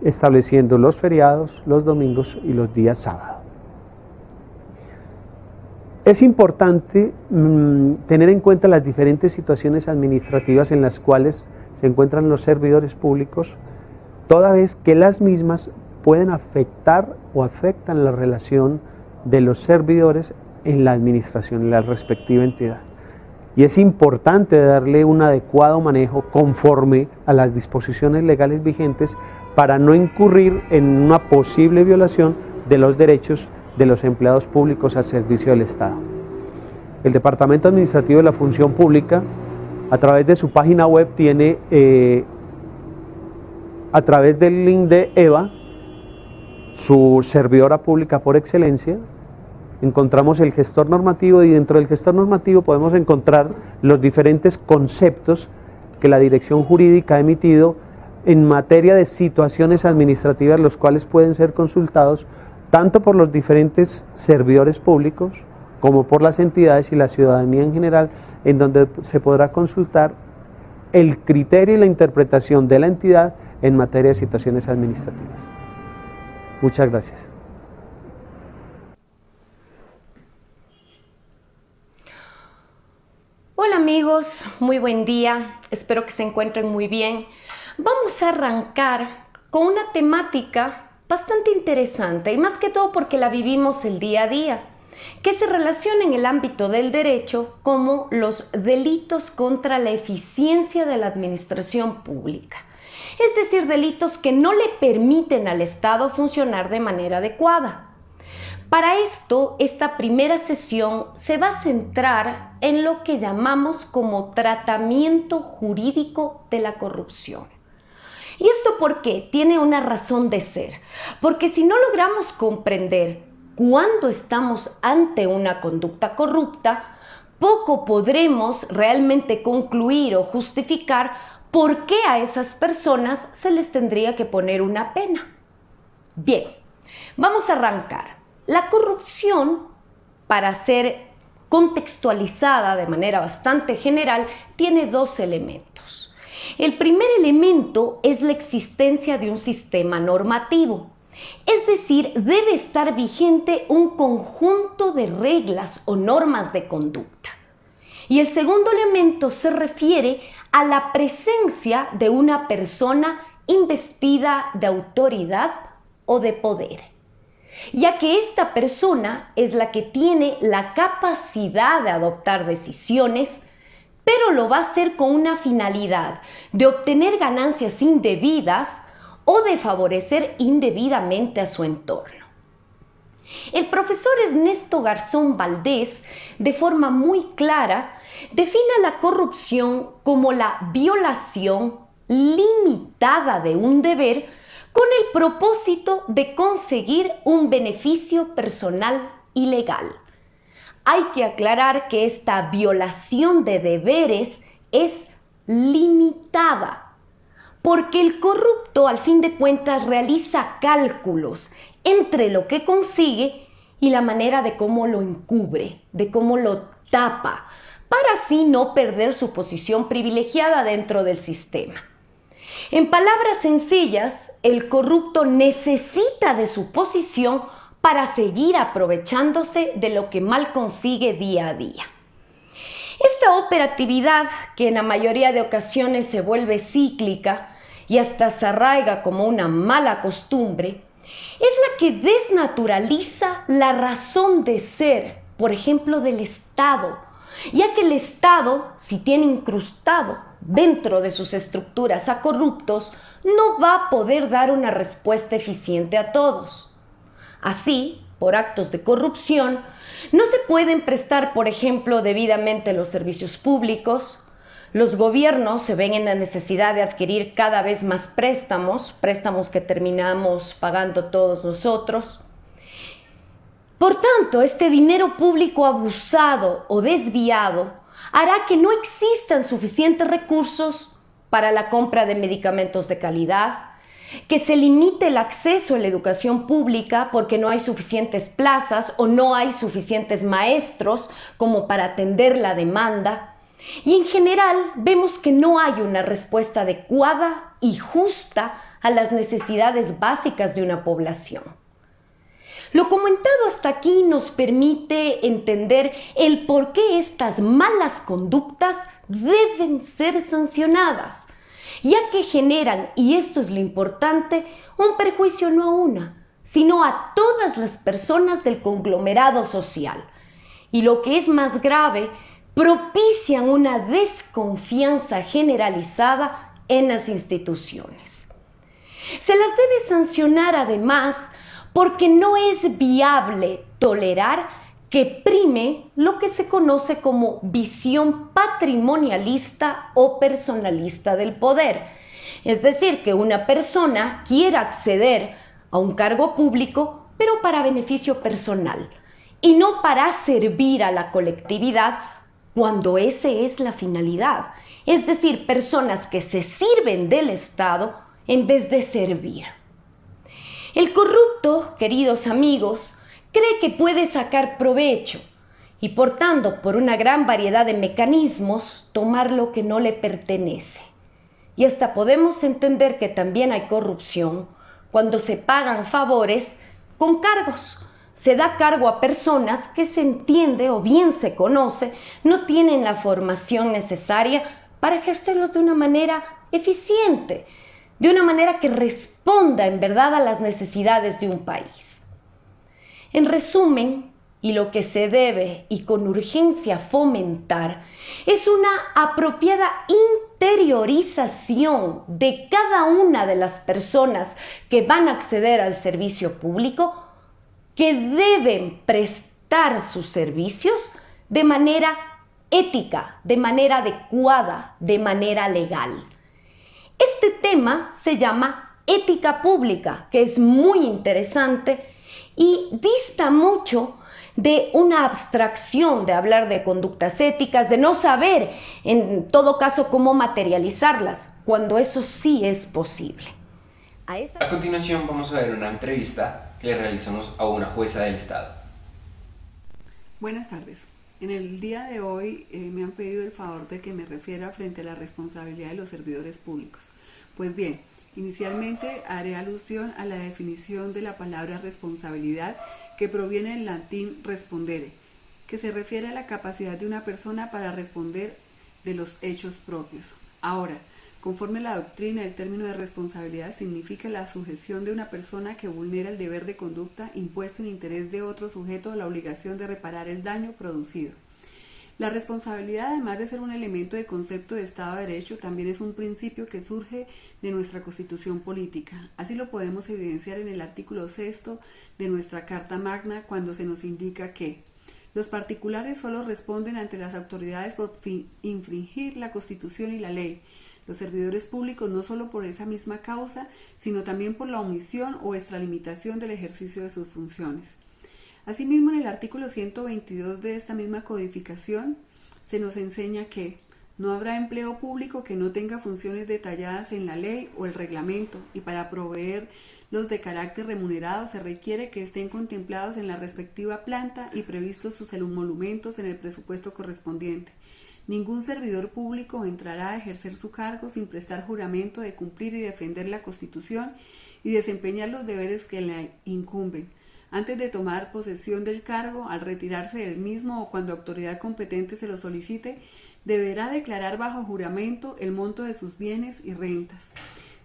estableciendo los feriados, los domingos y los días sábados. Es importante tener en cuenta las diferentes situaciones administrativas en las cuales se encuentran los servidores públicos, toda vez que las mismas pueden afectar o afectan la relación de los servidores en la administración, en la respectiva entidad. Y es importante darle un adecuado manejo conforme a las disposiciones legales vigentes para no incurrir en una posible violación de los derechos de los empleados públicos al servicio del Estado. El Departamento Administrativo de la Función Pública, a través de su página web, tiene, a través del link de EVA, su servidora pública por excelencia, encontramos el gestor normativo, y dentro del gestor normativo podemos encontrar los diferentes conceptos que la Dirección Jurídica ha emitido en materia de situaciones administrativas, los cuales pueden ser consultados tanto por los diferentes servidores públicos como por las entidades y la ciudadanía en general, en donde se podrá consultar el criterio y la interpretación de la entidad en materia de situaciones administrativas. Muchas gracias. Hola amigos, muy buen día, espero que se encuentren muy bien. Vamos a arrancar con una temática bastante interesante y más que todo porque la vivimos el día a día, que se relaciona en el ámbito del derecho como los delitos contra la eficiencia de la administración pública, es decir, delitos que no le permiten al Estado funcionar de manera adecuada. Para esto, esta primera sesión se va a centrar en lo que llamamos como tratamiento jurídico de la corrupción. ¿Y esto por qué? Tiene una razón de ser. Porque si no logramos comprender cuándo estamos ante una conducta corrupta, poco podremos realmente concluir o justificar por qué a esas personas se les tendría que poner una pena. Bien, vamos a arrancar. La corrupción, para ser contextualizada de manera bastante general, tiene dos elementos. El primer elemento es la existencia de un sistema normativo, es decir, debe estar vigente un conjunto de reglas o normas de conducta. Y el segundo elemento se refiere a la presencia de una persona investida de autoridad o de poder, ya que esta persona es la que tiene la capacidad de adoptar decisiones, pero lo va a hacer con una finalidad de obtener ganancias indebidas o de favorecer indebidamente a su entorno. El profesor Ernesto Garzón Valdés, de forma muy clara, define la corrupción como la violación limitada de un deber con el propósito de conseguir un beneficio personal y legal. Hay que aclarar que esta violación de deberes es limitada, porque el corrupto al fin de cuentas realiza cálculos entre lo que consigue y la manera de cómo lo encubre, de cómo lo tapa, para así no perder su posición privilegiada dentro del sistema. En palabras sencillas, el corrupto necesita de su posición para seguir aprovechándose de lo que mal consigue día a día. Esta operatividad, que en la mayoría de ocasiones se vuelve cíclica y hasta se arraiga como una mala costumbre, es la que desnaturaliza la razón de ser, por ejemplo, del Estado, ya que el Estado, si tiene incrustado dentro de sus estructuras a corruptos, no va a poder dar una respuesta eficiente a todos. Así, por actos de corrupción, no se pueden prestar, por ejemplo, debidamente los servicios públicos. Los gobiernos se ven en la necesidad de adquirir cada vez más préstamos que terminamos pagando todos nosotros. Por tanto, este dinero público abusado o desviado hará que no existan suficientes recursos para la compra de medicamentos de calidad, que se limite el acceso a la educación pública porque no hay suficientes plazas o no hay suficientes maestros como para atender la demanda. Y en general vemos que no hay una respuesta adecuada y justa a las necesidades básicas de una población. Lo comentado hasta aquí nos permite entender el por qué estas malas conductas deben ser sancionadas, ya que generan, y esto es lo importante, un perjuicio no a una, sino a todas las personas del conglomerado social. Y lo que es más grave, propician una desconfianza generalizada en las instituciones. Se las debe sancionar además porque no es viable tolerar que prime lo que se conoce como visión patrimonialista o personalista del poder. Es decir, que una persona quiera acceder a un cargo público, pero para beneficio personal, y no para servir a la colectividad cuando esa es la finalidad. Es decir, personas que se sirven del Estado en vez de servir. El corrupto, queridos amigos, cree que puede sacar provecho y, por tanto, por una gran variedad de mecanismos, tomar lo que no le pertenece. Y hasta podemos entender que también hay corrupción cuando se pagan favores con cargos. Se da cargo a personas que se entiende o bien se conoce no tienen la formación necesaria para ejercerlos de una manera eficiente, de una manera que responda en verdad a las necesidades de un país. En resumen, y lo que se debe y con urgencia fomentar es una apropiada interiorización de cada una de las personas que van a acceder al servicio público, que deben prestar sus servicios de manera ética, de manera adecuada, de manera legal. Este tema se llama ética pública, que es muy interesante y dista mucho de una abstracción de hablar de conductas éticas, de no saber en todo caso cómo materializarlas, cuando eso sí es posible. A continuación vamos a ver una entrevista que le realizamos a una jueza del Estado. Buenas tardes. En el día de hoy me han pedido el favor de que me refiera frente a la responsabilidad de los servidores públicos. Pues bien, inicialmente haré alusión a la definición de la palabra responsabilidad, que proviene del latín respondere, que se refiere a la capacidad de una persona para responder de los hechos propios. Ahora, conforme a la doctrina, el término de responsabilidad significa la sujeción de una persona que vulnera el deber de conducta impuesto en interés de otro sujeto a la obligación de reparar el daño producido. La responsabilidad, además de ser un elemento de concepto de Estado de Derecho, también es un principio que surge de nuestra Constitución política. Así lo podemos evidenciar en el artículo 6 de nuestra Carta Magna, cuando se nos indica que los particulares solo responden ante las autoridades por infringir la Constitución y la ley. Los servidores públicos no solo por esa misma causa, sino también por la omisión o extralimitación del ejercicio de sus funciones. Asimismo, en el artículo 122 de esta misma codificación se nos enseña que no habrá empleo público que no tenga funciones detalladas en la ley o el reglamento, y para proveer los de carácter remunerado se requiere que estén contemplados en la respectiva planta y previstos sus emolumentos en el presupuesto correspondiente. Ningún servidor público entrará a ejercer su cargo sin prestar juramento de cumplir y defender la Constitución y desempeñar los deberes que le incumben. Antes de tomar posesión del cargo, al retirarse del mismo o cuando autoridad competente se lo solicite, deberá declarar bajo juramento el monto de sus bienes y rentas.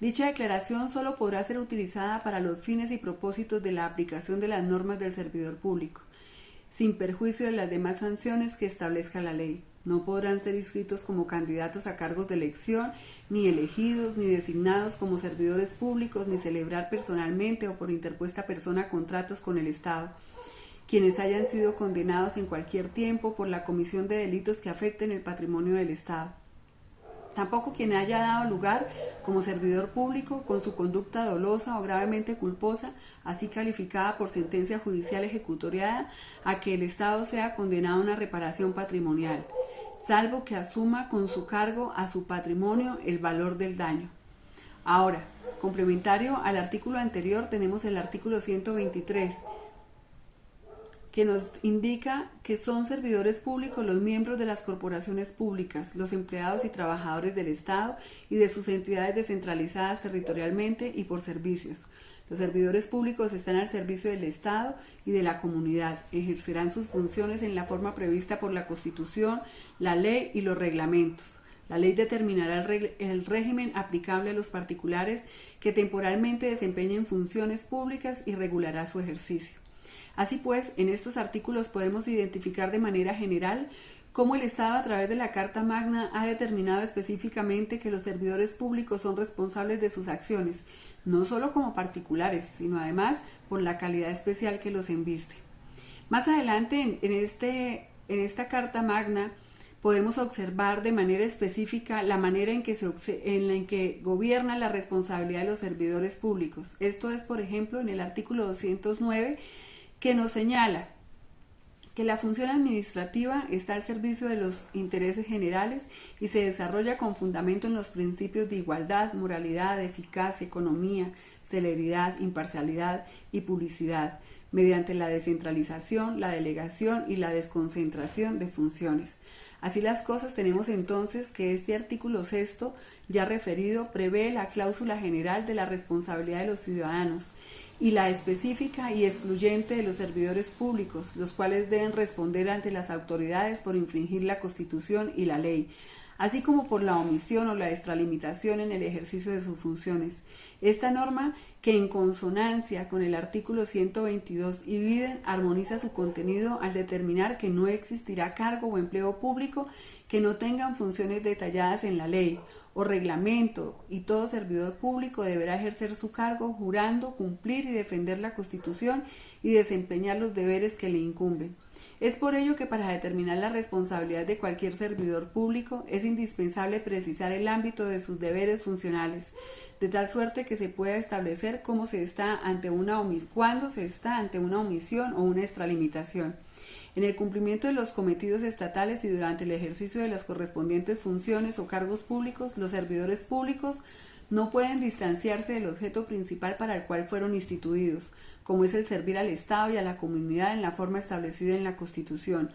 Dicha declaración solo podrá ser utilizada para los fines y propósitos de la aplicación de las normas del servidor público, sin perjuicio de las demás sanciones que establezca la ley. No podrán ser inscritos como candidatos a cargos de elección, ni elegidos, ni designados como servidores públicos, ni celebrar personalmente o por interpuesta persona contratos con el Estado, quienes hayan sido condenados en cualquier tiempo por la comisión de delitos que afecten el patrimonio del Estado. Tampoco quien haya dado lugar como servidor público con su conducta dolosa o gravemente culposa, así calificada por sentencia judicial ejecutoriada, a que el Estado sea condenado a una reparación patrimonial, salvo que asuma con su cargo a su patrimonio el valor del daño. Ahora, Complementario al artículo anterior tenemos el artículo 123, que nos indica que son servidores públicos los miembros de las corporaciones públicas, los empleados y trabajadores del Estado y de sus entidades descentralizadas territorialmente y por servicios. Los servidores públicos están al servicio del Estado y de la comunidad. Ejercerán sus funciones en la forma prevista por la Constitución, la ley y los reglamentos. La ley determinará el régimen aplicable a los particulares que temporalmente desempeñen funciones públicas y regulará su ejercicio. Así pues, en estos artículos podemos identificar de manera general cómo el Estado a través de la Carta Magna ha determinado específicamente que los servidores públicos son responsables de sus acciones, no solo como particulares, sino además por la calidad especial que los embiste. Más adelante en esta Carta Magna podemos observar de manera específica la manera en que gobierna la responsabilidad de los servidores públicos. Esto es, por ejemplo, en el artículo 209, que nos señala que la función administrativa está al servicio de los intereses generales y se desarrolla con fundamento en los principios de igualdad, moralidad, eficacia, economía, celeridad, imparcialidad y publicidad, mediante la descentralización, la delegación y la desconcentración de funciones. Así las cosas, tenemos entonces que este artículo 6, ya referido, prevé la cláusula general de la responsabilidad de los ciudadanos y la específica y excluyente de los servidores públicos, los cuales deben responder ante las autoridades por infringir la Constitución y la ley, así como por la omisión o la extralimitación en el ejercicio de sus funciones. Esta norma, que en consonancia con el artículo 122 y viden, armoniza su contenido al determinar que no existirá cargo o empleo público que no tengan funciones detalladas en la ley o reglamento, y todo servidor público deberá ejercer su cargo jurando cumplir y defender la Constitución y desempeñar los deberes que le incumben. Es por ello que para determinar la responsabilidad de cualquier servidor público es indispensable precisar el ámbito de sus deberes funcionales, de tal suerte que se pueda establecer cuándo se está ante una omisión o una extralimitación. En el cumplimiento de los cometidos estatales y durante el ejercicio de las correspondientes funciones o cargos públicos, los servidores públicos no pueden distanciarse del objeto principal para el cual fueron instituidos, como es el servir al Estado y a la comunidad en la forma establecida en la Constitución.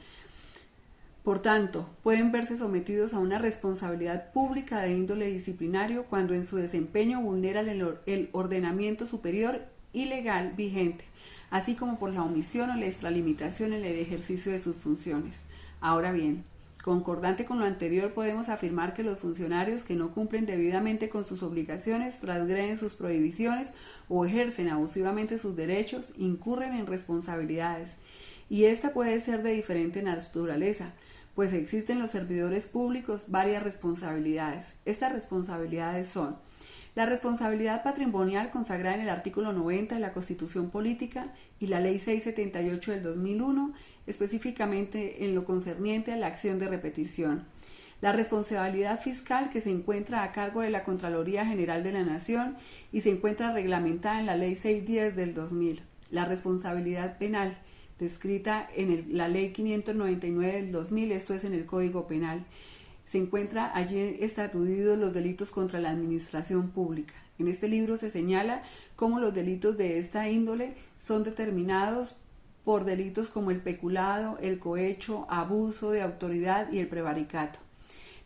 Por tanto, pueden verse sometidos a una responsabilidad pública de índole disciplinario cuando en su desempeño vulneran el ordenamiento superior y legal vigente, así como por la omisión o la extralimitación en el ejercicio de sus funciones. Ahora bien, concordante con lo anterior, podemos afirmar que los funcionarios que no cumplen debidamente con sus obligaciones, transgreden sus prohibiciones o ejercen abusivamente sus derechos, incurren en responsabilidades, y esta puede ser de diferente naturaleza, pues existen en los servidores públicos varias responsabilidades. Estas responsabilidades son: la responsabilidad patrimonial consagrada en el artículo 90 de la Constitución Política y la Ley 678 del 2001, específicamente en lo concerniente a la acción de repetición. La responsabilidad fiscal, que se encuentra a cargo de la Contraloría General de la Nación y se encuentra reglamentada en la Ley 610 del 2000. La responsabilidad penal, descrita en la Ley 599 del 2000, esto es en el Código Penal. Se encuentra allí estatuidos los delitos contra la administración pública. En este libro se señala cómo los delitos de esta índole son determinados por delitos como el peculado, el cohecho, abuso de autoridad y el prevaricato.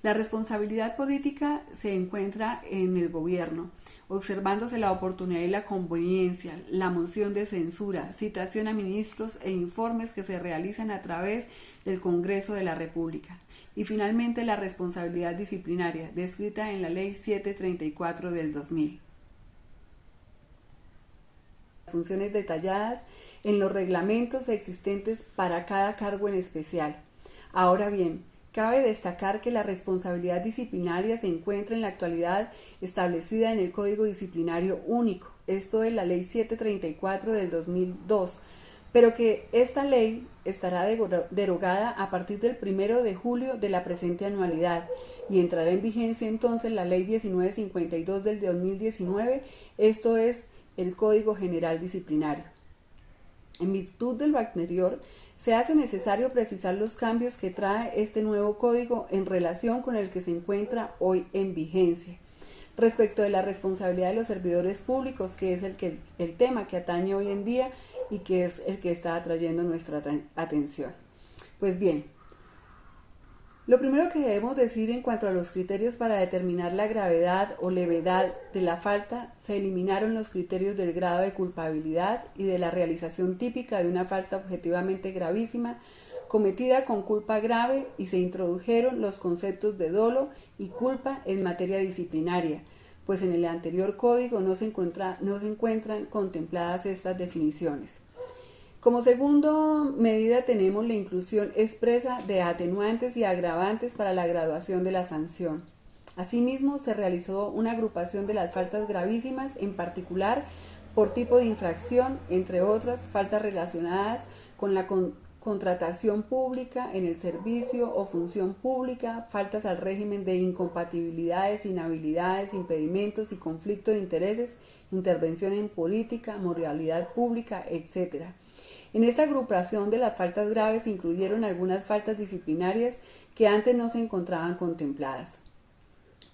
La responsabilidad política se encuentra en el gobierno, observándose la oportunidad y la conveniencia, la moción de censura, citación a ministros e informes que se realizan a través del Congreso de la República. Y finalmente la responsabilidad disciplinaria, descrita en la Ley 734 del 2000. Funciones detalladas en los reglamentos existentes para cada cargo en especial. Ahora bien, cabe destacar que la responsabilidad disciplinaria se encuentra en la actualidad establecida en el Código Disciplinario Único, esto es la Ley 734 del 2002, pero que esta ley estará derogada a partir del 1 de julio de la presente anualidad y entrará en vigencia entonces la Ley 1952 del 2019, esto es el Código General Disciplinario. En virtud de lo anterior, se hace necesario precisar los cambios que trae este nuevo código en relación con el que se encuentra hoy en vigencia. respecto de la responsabilidad de los servidores públicos, que es el tema que atañe hoy en día y que es el que está atrayendo nuestra atención. Pues bien, lo primero que debemos decir en cuanto a los criterios para determinar la gravedad o levedad de la falta, se eliminaron los criterios del grado de culpabilidad y de la realización típica de una falta objetivamente gravísima cometida con culpa grave y se introdujeron los conceptos de dolo y culpa en materia disciplinaria, pues en el anterior código no se encuentran contempladas estas definiciones. Como segunda medida tenemos la inclusión expresa de atenuantes y agravantes para la graduación de la sanción. Asimismo, se realizó una agrupación de las faltas gravísimas, en particular por tipo de infracción, entre otras faltas relacionadas con la contratación pública en el servicio o función pública, faltas al régimen de incompatibilidades, inhabilidades, impedimentos y conflicto de intereses, intervención en política, moralidad pública, etc. En esta agrupación de las faltas graves se incluyeron algunas faltas disciplinarias que antes no se encontraban contempladas.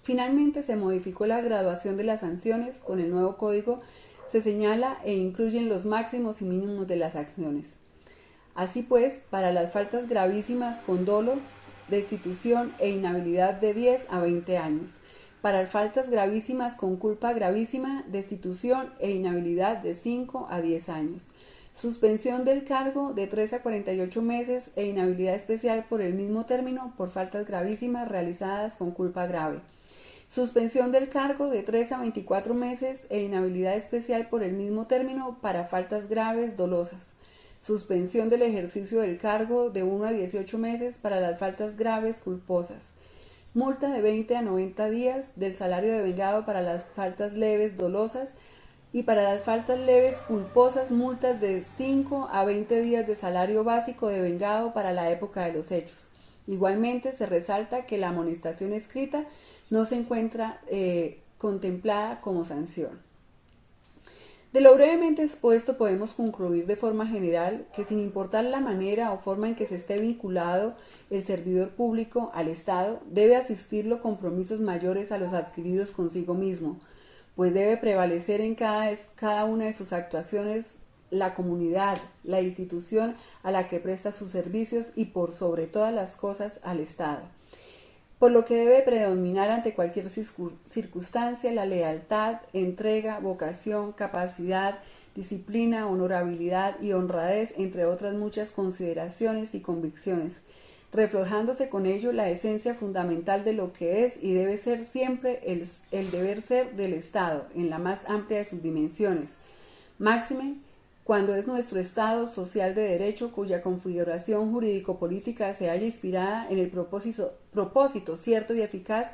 Finalmente se modificó la graduación de las sanciones. Con el nuevo código se señala e incluyen los máximos y mínimos de las acciones. Así pues, para las faltas gravísimas con dolo, destitución e inhabilidad de 10 a 20 años. Para las faltas gravísimas con culpa gravísima, destitución e inhabilidad de 5 a 10 años. Suspensión del cargo de 3 a 48 meses e inhabilidad especial por el mismo término por faltas gravísimas realizadas con culpa grave. Suspensión del cargo de 3 a 24 meses e inhabilidad especial por el mismo término para faltas graves dolosas. Suspensión del ejercicio del cargo de 1 a 18 meses para las faltas graves culposas. Multa de 20 a 90 días del salario devengado para las faltas leves dolosas y para las faltas leves culposas multas de 5 a 20 días de salario básico devengado para la época de los hechos. Igualmente se resalta que la amonestación escrita no se encuentra contemplada como sanción. De lo brevemente expuesto podemos concluir de forma general que sin importar la manera o forma en que se esté vinculado el servidor público al Estado, debe asistirlo compromisos mayores a los adquiridos consigo mismo, pues debe prevalecer en cada una de sus actuaciones la comunidad, la institución a la que presta sus servicios y por sobre todas las cosas al Estado. Por lo que debe predominar ante cualquier circunstancia la lealtad, entrega, vocación, capacidad, disciplina, honorabilidad y honradez, entre otras muchas consideraciones y convicciones, reflejándose con ello la esencia fundamental de lo que es y debe ser siempre el deber ser del Estado, en la más amplia de sus dimensiones. Máxime, cuando es nuestro Estado social de derecho cuya configuración jurídico-política se halla inspirada en el propósito cierto y eficaz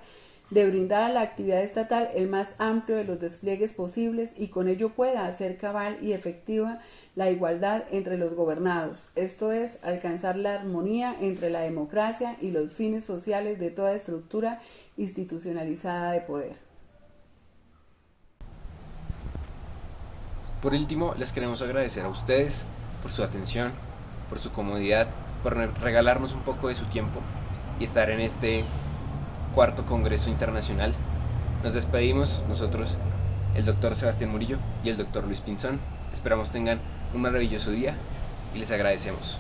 de brindar a la actividad estatal el más amplio de los despliegues posibles y con ello pueda hacer cabal y efectiva la igualdad entre los gobernados, esto es, alcanzar la armonía entre la democracia y los fines sociales de toda estructura institucionalizada de poder. Por último, les queremos agradecer a ustedes por su atención, por su comodidad, por regalarnos un poco de su tiempo y estar en este cuarto Congreso Internacional. Nos despedimos nosotros, el doctor Sebastián Murillo y el doctor Luis Pinzón. Esperamos tengan un maravilloso día y les agradecemos.